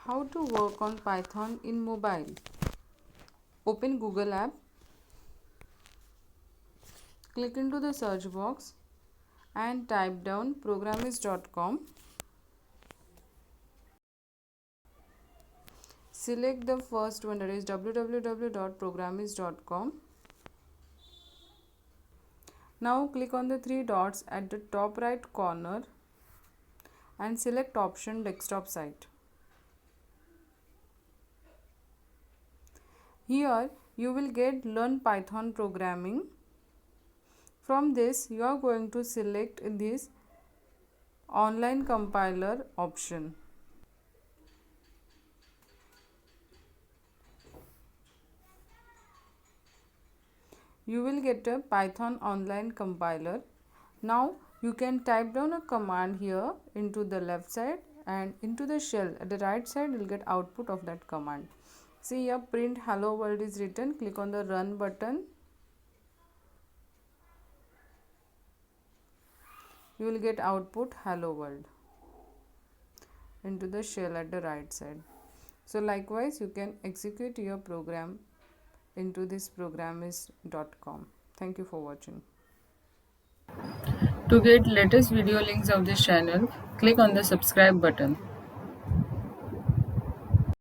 How to work on Python in mobile. Open Google app, click into the search box and type down programmist.com. Select the first one, that is www.programmist.com. Now click on the three dots at the top right corner and select option desktop site. Here you will get learn Python programming. From this you are going to select this online compiler option. You will get a Python online compiler. Now you can type down a command here into the left side, and into the shell at the right side you will get output of that command. See here, print hello world is written. Click on the run button. You will get output hello world into the shell at the right side. So likewise you can execute your program into this programmist.com. Thank you for watching. To get latest video links of this channel, click on the subscribe button.